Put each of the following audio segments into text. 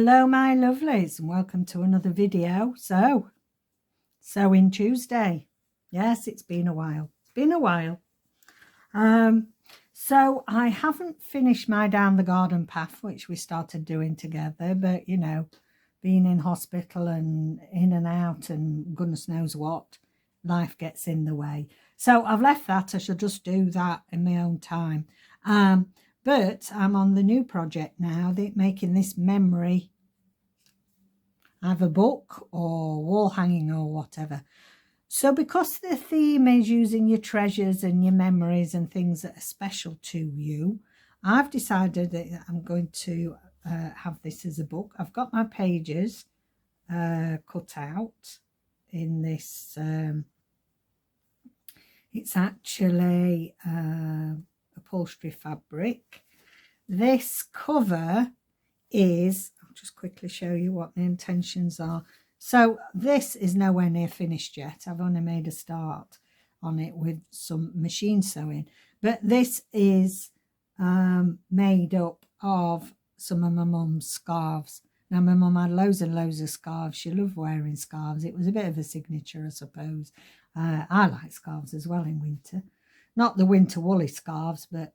Hello my lovelies and welcome to another video. Sewing Tuesday. Yes, it's been a while. So I haven't finished my down the garden path, which we started doing together, but you know, being in hospital and in and out and goodness knows what, life gets in the way. So I've left that. I shall just do that in my own time. But I'm on the new project now, making this memory, either book or wall hanging or whatever. So because the theme is using your treasures and your memories and things that are special to you, I've decided that I'm going to have this as a book. I've got my pages cut out in this. It's actually upholstery fabric. This cover is, I'll just quickly show you what my intentions are. So this is nowhere near finished yet. I've only made a start on it with some machine sewing, but this is made up of some of my mum's scarves. Now my mum had loads and loads of scarves. She loved wearing scarves. It was a bit of a signature, I suppose. I like scarves as well in winter, not the winter woolly scarves, but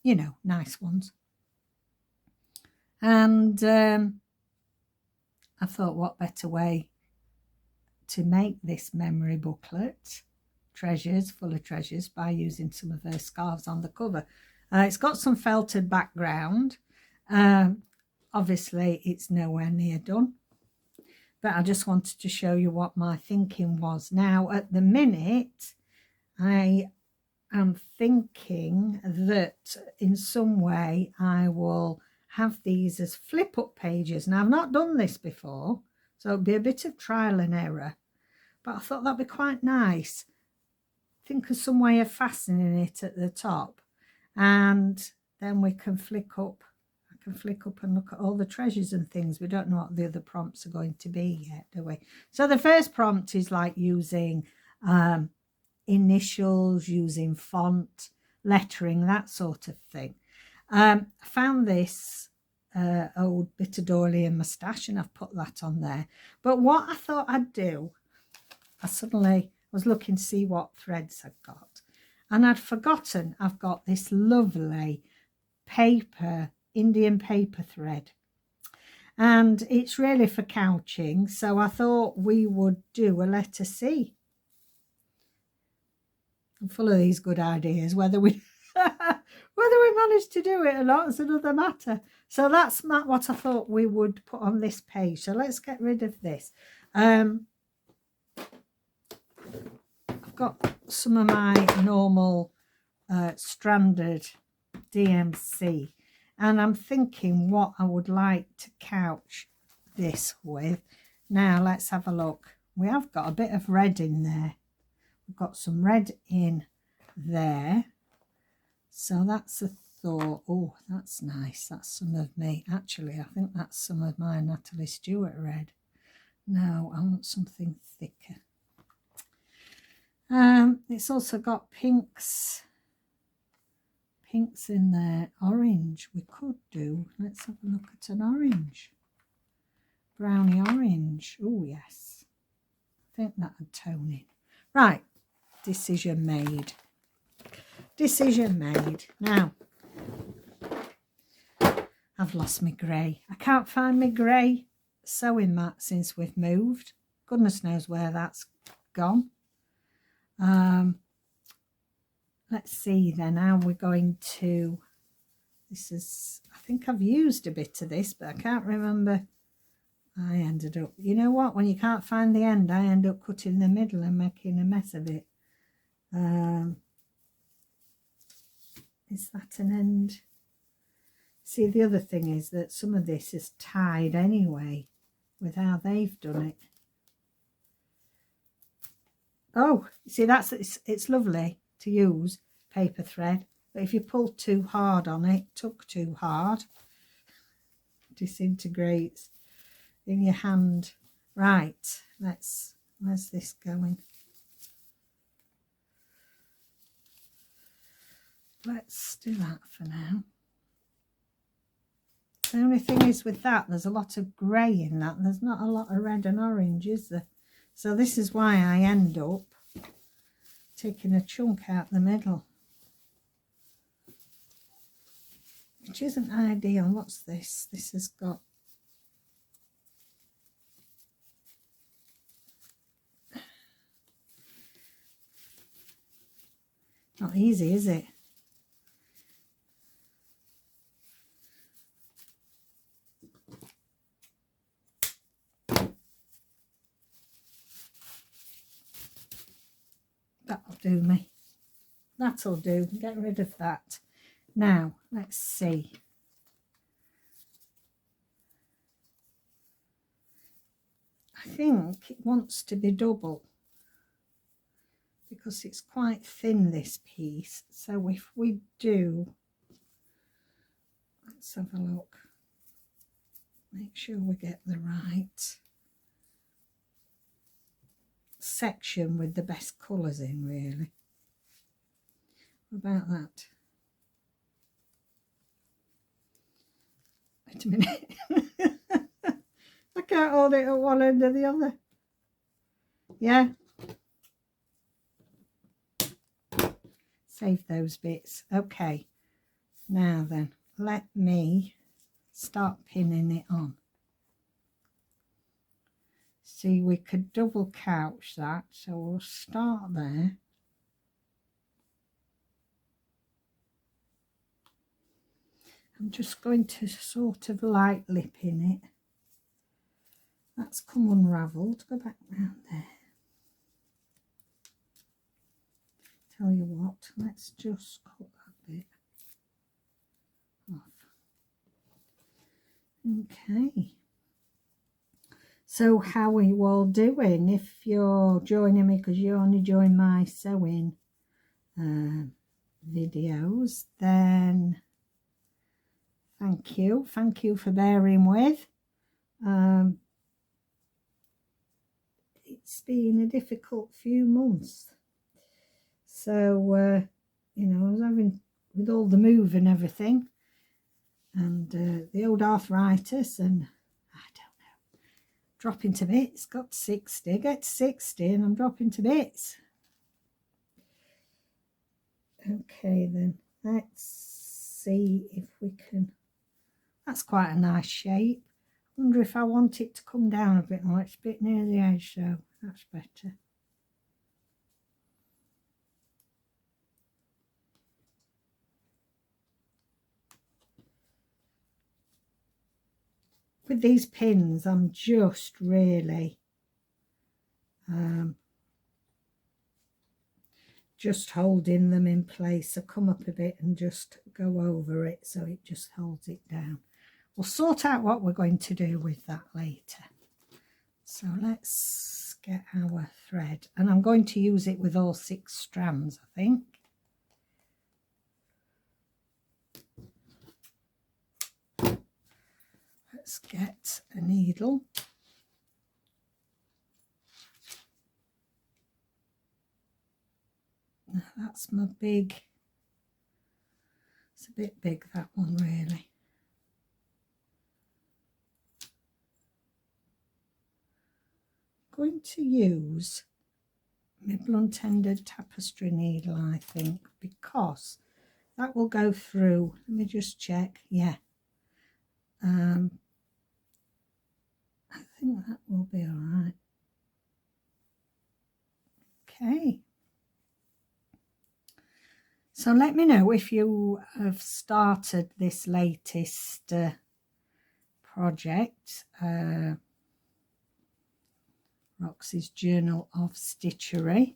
you know, nice ones. And I thought, what better way to make this memory booklet, treasures, full of treasures, by using some of her scarves on the cover. It's got some felted background. Obviously, it's nowhere near done, but I just wanted to show you what my thinking was. Now, at the minute, I am thinking that in some way I will have these as flip up pages. Now I've not done this before, so it'll be a bit of trial and error, but I thought that'd be quite nice. Think of some way of fastening it at the top, and then we can flick up. I can flick up and look at all the treasures and things. We don't know what the other prompts are going to be yet, do we? So the first prompt is like using initials, using font, lettering, that sort of thing. I found this old bit of doily and moustache, and I've put that on there. But what I thought I'd do, I suddenly was looking to see what threads I'd got, and I'd forgotten I've got this lovely paper, Indian paper thread, and it's really for couching. So I thought we would do a letter C. I'm full of these good ideas. Whether we manage to do it or not is another matter. So that's what I thought we would put on this page. So let's get rid of this. I've got some of my normal stranded DMC, and I'm thinking what I would like to couch this with. Now let's have a look. We have got a bit of red in there. We've got some red in there, so that's a thought. Oh, that's nice. That's some of me. Actually, I think that's some of my Natalie Stewart red. No, I want something thicker. It's also got pinks in there. Orange we could do. Let's have a look at an orange. Brownie orange. Oh yes, I think that would tone in. Right. Decision made. Now I've lost my grey. I can't find my grey sewing mat since we've moved. Goodness knows where that's gone. Let's see then how we're going to, this is, I think I've used a bit of this, but I can't remember. I ended up, you know what, when you can't find the end, I end up cutting the middle and making a mess of it. Is that an end? See, the other thing is that some of this is tied anyway with how they've done it. Oh, see, that's it's lovely to use paper thread, but if you pull too hard on it, tug too hard, disintegrates in your hand. Right, where's this going? Let's do that for now. The only thing is with that, there's a lot of grey in that. There's not a lot of red and orange, is there? So this is why I end up taking a chunk out the middle, which isn't ideal. What's this? This has got not easy, is it? That'll do me. That'll do. Get rid of that. Now, let's see. I think it wants to be double because it's quite thin, this piece. So if we do, let's have a look. Make sure we get the right section with the best colours in, really. What about that? Wait a minute. I can't hold it at one end or the other. Yeah. Save those bits. Okay. Now then, let me start pinning it on. See, we could double couch that, so we'll start there. I'm just going to sort of lightly pin it. That's come unravelled. Go back round there. Tell you what, let's just cut that bit off. Okay. So how are you all doing? If you're joining me because you only join my sewing videos, then thank you for bearing with. It's been a difficult few months, so you know, I was having, with all the move and everything, and the old arthritis, and I don't know, dropping to bits. Got to 60, get to 60 and I'm dropping to bits. Okay then, let's see if we can. That's quite a nice shape. Wonder if I want it to come down a bit more. It's a bit near the edge, so that's better. With these pins, I'm just really just holding them in place. So come up a bit and just go over it so it just holds it down. We'll sort out what we're going to do with that later. So let's get our thread, and I'm going to use it with all 6 strands, I think. Let's get a needle. Now that's my big, it's a bit big, that one, really. Going to use my blunt-ended tapestry needle, I think, because that will go through. Let me just check. Yeah, I think that will be all right. Okay, so let me know if you have started this latest project, Roxy's Journal of Stitchery.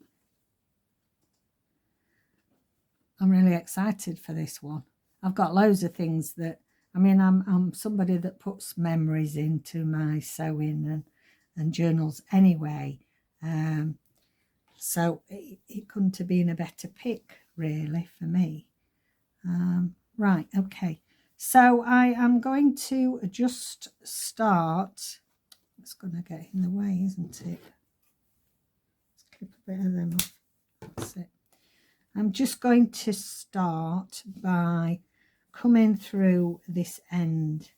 I'm really excited for this one. I've got loads of things that, I mean, I'm somebody that puts memories into my sewing and journals anyway. So it couldn't have been a better pick, really, for me. Right, okay. So I am going to just start. It's going to get in the way, isn't it? Let's clip a bit of them off. That's it. I'm just going to start by coming through this end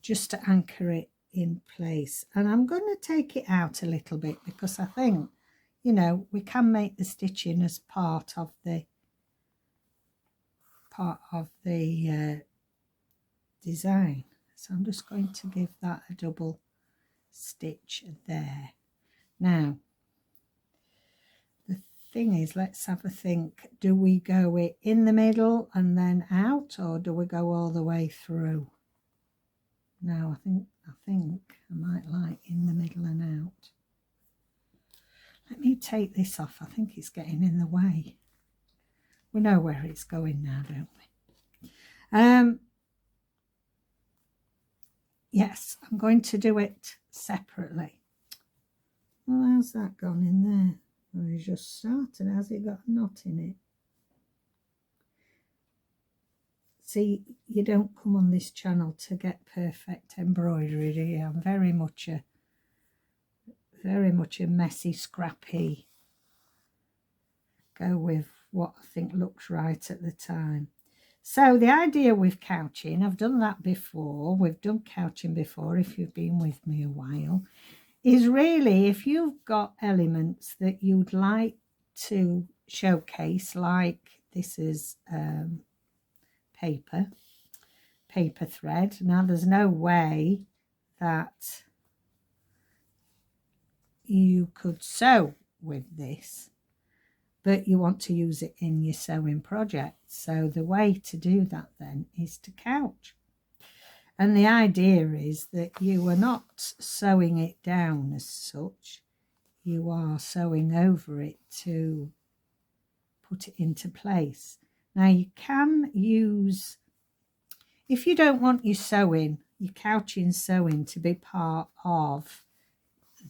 just to anchor it in place. And I'm going to take it out a little bit because I think, you know, we can make the stitching as part of the design. So I'm just going to give that a double stitch there. Now the thing is, let's have a think. Do we go it in the middle and then out, or do we go all the way through? No, I think I might like in the middle and out. Let me take this off. I think it's getting in the way. We know where it's going now, don't we? Yes, I'm going to do it separately. Well, how's that gone in there? Well, it's just started. Has it got a knot in it? See, you don't come on this channel to get perfect embroidery, do you? I'm very much a messy, scrappy, go with what I think looks right at the time. So the idea with couching, I've done that before. We've done couching before if you've been with me a while, is really if you've got elements that you'd like to showcase, like this is paper thread. Now there's no way that you could sew with this, but you want to use it in your sewing project. So the way to do that then is to couch. And the idea is that you are not sewing it down as such. You are sewing over it to put it into place. Now you can use, if you don't want your couching sewing to be part of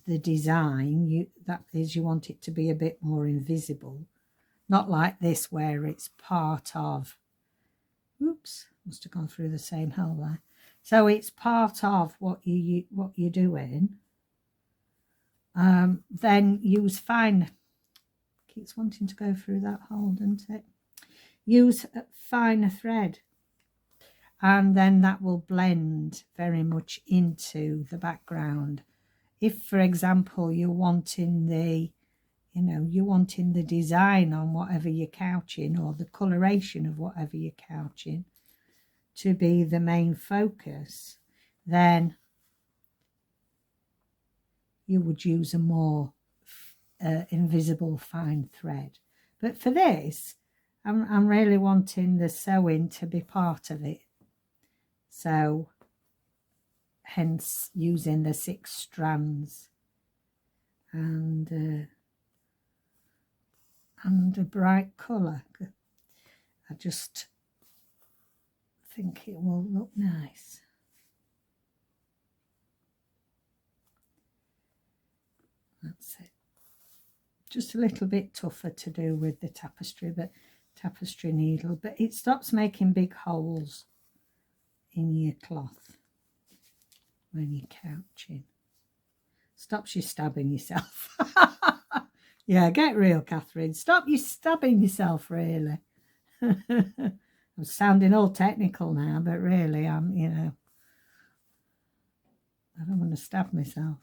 the design, that is, you want it to be a bit more invisible, not like this where it's part of, oops, must have gone through the same hole there. So it's part of what you're doing. Then use fine, keeps wanting to go through that hole, doesn't it? Use finer thread, and then that will blend very much into the background. If, for example, you're wanting the design on whatever you're couching, or the coloration of whatever you're couching to be the main focus, then you would use a more invisible fine thread. But for this, I'm really wanting the sewing to be part of it. So hence using the 6 strands and a bright colour. I just think it will look nice. That's it. Just a little bit tougher to do with the tapestry needle, but it stops making big holes in your cloth when you're couching. Stops you stabbing yourself. Yeah, get real, Catherine. Stop you stabbing yourself, really. I'm sounding all technical now, but really I'm, I don't want to stab myself.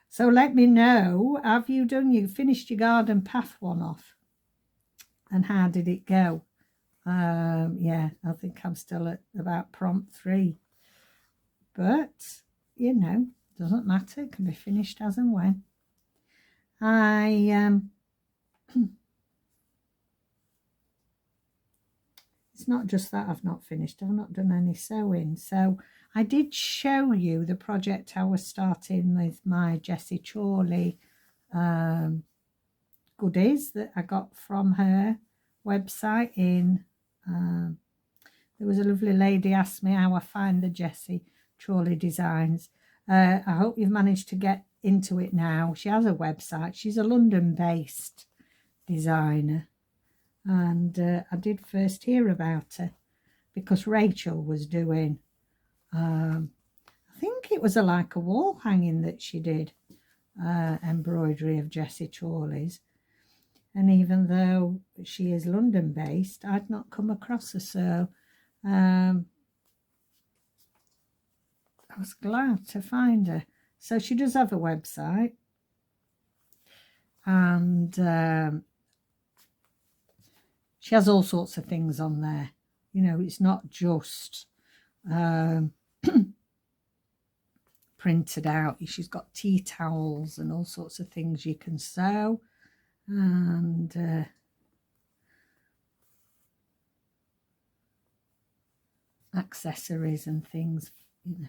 So let me know, have you finished your garden path one off? And how did it go? Yeah, I think I'm still at about prompt 3. But, doesn't matter. It can be finished as and when. It's not just that I've not finished. I've not done any sewing. So I did show you the project I was starting with my Jessie Chorley goodies that I got from her website there was a lovely lady asked me how I find the Jessie Chorley designs. I hope you've managed to get into it now. She has a website. She's a London-based designer. And I did first hear about her because Rachel was doing, I think it was like a wall hanging that she did, embroidery of Jessie Chorley's. And even though she is London-based, I'd not come across her. So I was glad to find her. So she does have a website, and she has all sorts of things on there. You know, it's not just printed out. She's got tea towels and all sorts of things you can sew, and accessories and things, you know,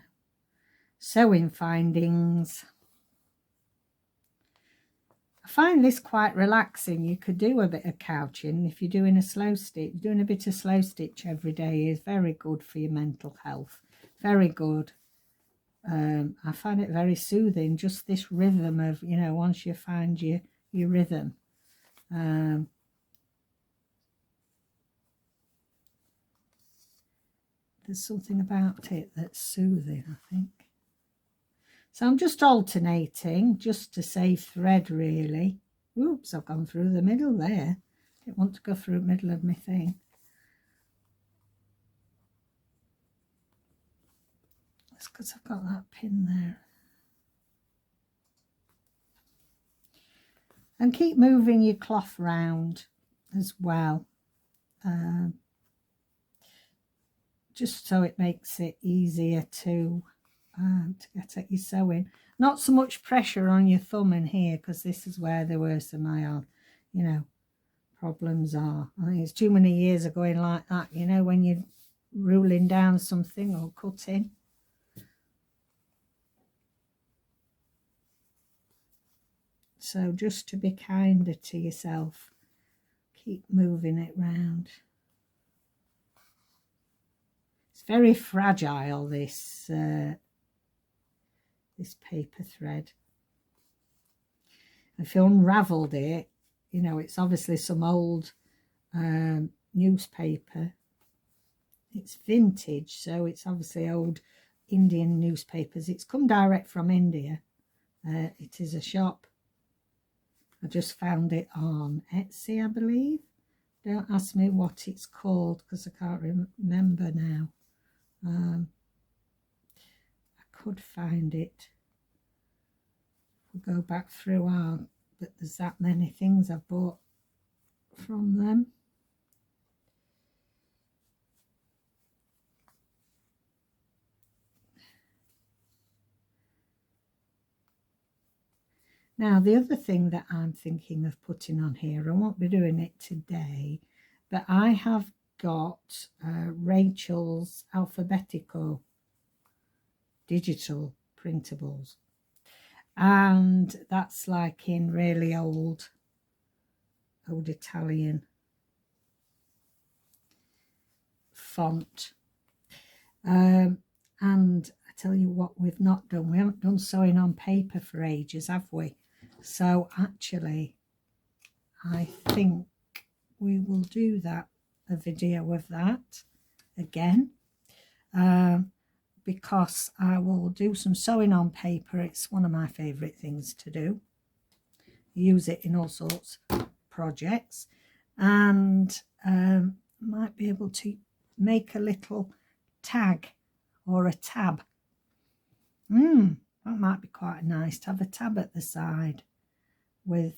sewing findings. I find this quite relaxing. You could do a bit of couching if you're doing a slow stitch. Doing a bit of slow stitch every day is very good for your mental health. Very good. I find it very soothing, just this rhythm of, you know, once you find your rhythm. There's something about it that's soothing, I think. So I'm just alternating just to save thread, really. Oops, I've gone through the middle there. Didn't want to go through the middle of my thing. That's because I've got that pin there. And keep moving your cloth round as well. Just so it makes it easier to get at your sewing. Not so much pressure on your thumb in here, because this is where the worst of my, you know, problems are. I think it's too many years of going like that, you know, when you're ruling down something or cutting. So just to be kinder to yourself, keep moving it round. It's very fragile, this this paper thread. If you unravelled it, you know, it's obviously some old newspaper. It's vintage, so it's obviously old Indian newspapers. It's come direct from India. It is a shop. I just found it on Etsy, I believe. Don't ask me what it's called, because I can't remember now. I could find it. We'll go back through but there's that many things I've bought from them. Now, the other thing that I'm thinking of putting on here, I won't be doing it today, but I have got Rachel's Alphabetico digital printables. And that's like in really old Italian font. And I tell you what we've not done. We haven't done sewing on paper for ages, have we? So actually, I think we will do that, a video of that again. Because I will do some sewing on paper. It's one of my favourite things to do. Use it in all sorts of projects, and might be able to make a little tag or a tab. That might be quite nice to have a tab at the side with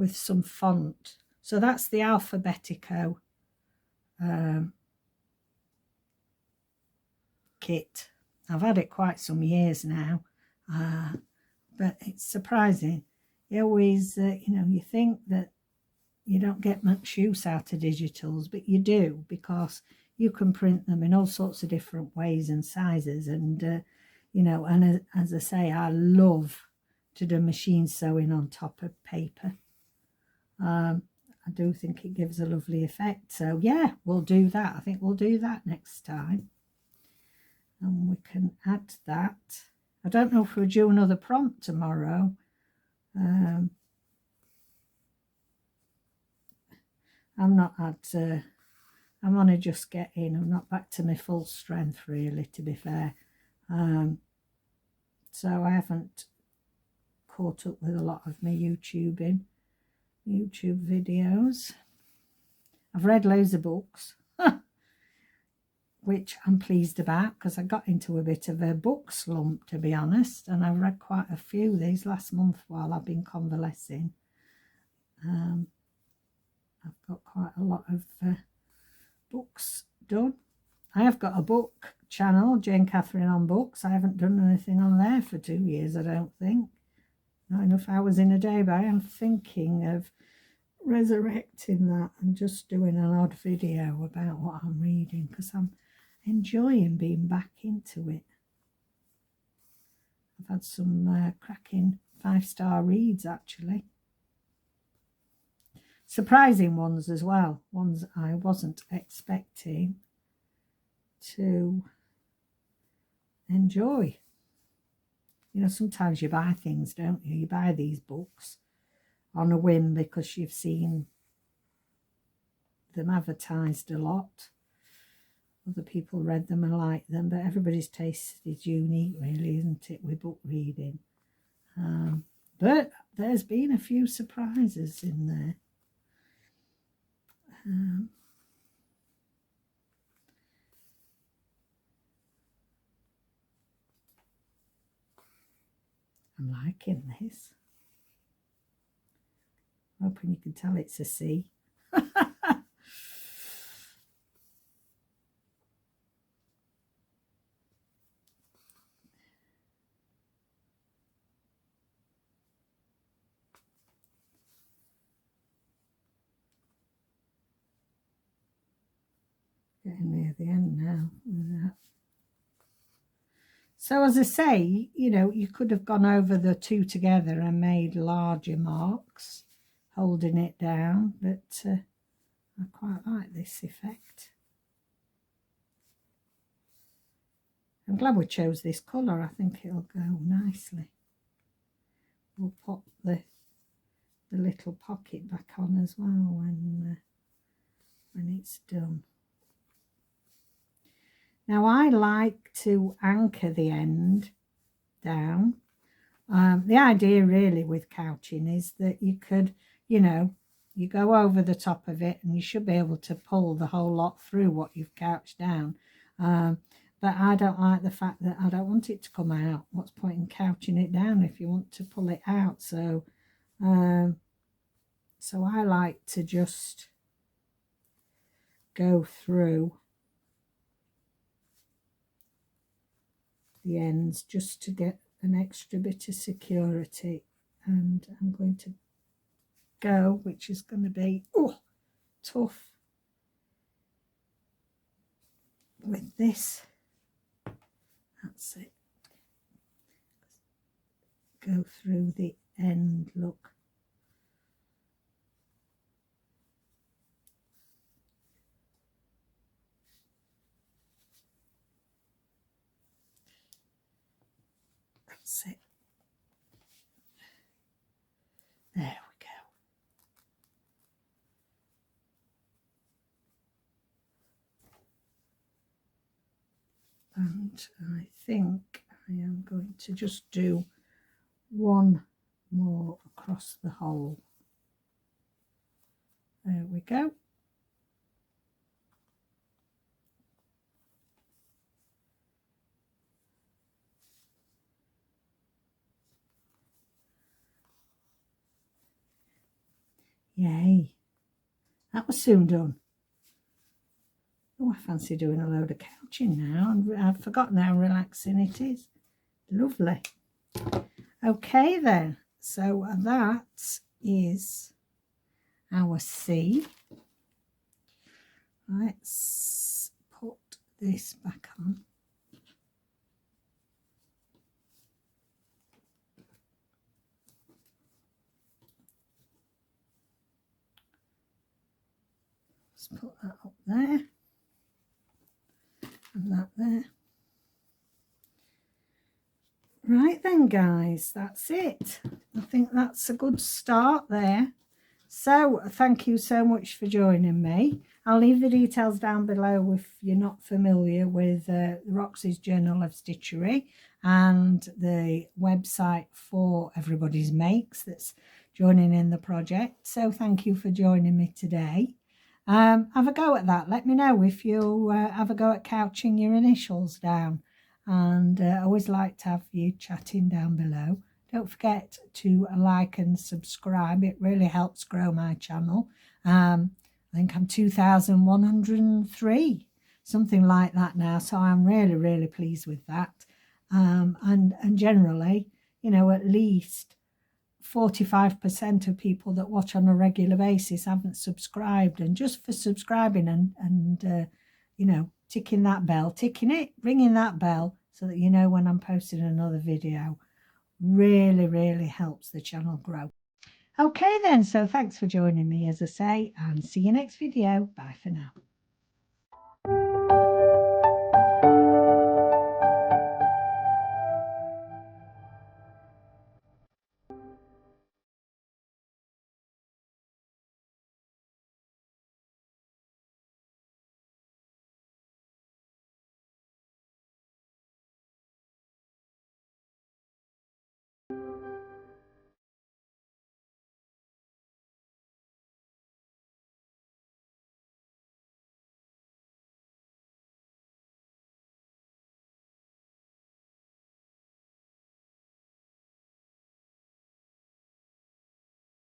some font. So that's the Alphabetico kit. I've had it quite some years now, but it's surprising. You always, you know, you think that you don't get much use out of digitals, but you do, because you can print them in all sorts of different ways and sizes. And, you know, and as I say, I love to do machine sewing on top of paper. I do think it gives a lovely effect. So, yeah, we'll do that. I think we'll do that next time. And we can add that. I don't know if we'll do another prompt tomorrow. I'm not at, I'm only just getting, I'm not back to my full strength really, to be fair. So I haven't caught up with a lot of my YouTube videos. I've read loads of books. which I'm pleased about because I got into a bit of a book slump, to be honest, and I've read quite a few these last month while I've been convalescing. I've got quite a lot of books done. I have got a book channel, Jane Catherine on Books. I haven't done anything on there for 2 years, I don't think. Not enough hours in a day, but I am thinking of resurrecting that and just doing an odd video about what I'm reading because I'm enjoying being back into it. I've had some cracking 5-star reads, actually. Surprising ones as well, ones I wasn't expecting to enjoy. You know, sometimes you buy things, don't you? You buy these books on a whim because you've seen them advertised a lot. Other people read them and like them, but everybody's taste is unique, really, isn't it, with book reading? But there's been a few surprises in there. I'm liking this. Hoping you can tell it's a C. Getting near the end now with that. So as I say, you know, you could have gone over the two together and made larger marks, holding it down, but I quite like this effect. I'm glad we chose this colour. I think it'll go nicely. We'll pop the little pocket back on as well when it's done. Now I like to anchor the end down. The idea really with couching is that you could, you know, you go over the top of it and you should be able to pull the whole lot through what you've couched down. But I don't like the fact that I don't want it to come out. What's the point in couching it down if you want to pull it out? So I like to just go through the ends just to get an extra bit of security. And I'm going to go, which is going to be tough with this. That's it. Go through the end, look. That's it. There we go. And I think I am going to just do one more across the whole. There we go. Yay. That was soon done. Oh, I fancy doing a load of couching now, and I've forgotten how relaxing it is. Lovely. Okay then, so that is our C. Let's put this back on. Let's put that up there. And that there. Right then, guys, that's it. I think that's a good start there. So thank you so much for joining me. I'll leave the details down below if you're not familiar with Roxy's Journal of Stitchery and the website for Everybody's Makes that's joining in the project. So thank you for joining me today. Have a go at that. Let me know if you have a go at couching your initials down. And I always like to have you chatting down below. Don't forget to like and subscribe. It really helps grow my channel. I think I'm 2,103, something like that now. So I'm really, really pleased with that. And generally, you know, at least 45% of people that watch on a regular basis haven't subscribed. And just for subscribing and you know, ticking that bell, ringing that bell so that you know when I'm posting another video, really, really helps the channel grow. Okay then, so thanks for joining me, as I say, and see you next video. Bye for now.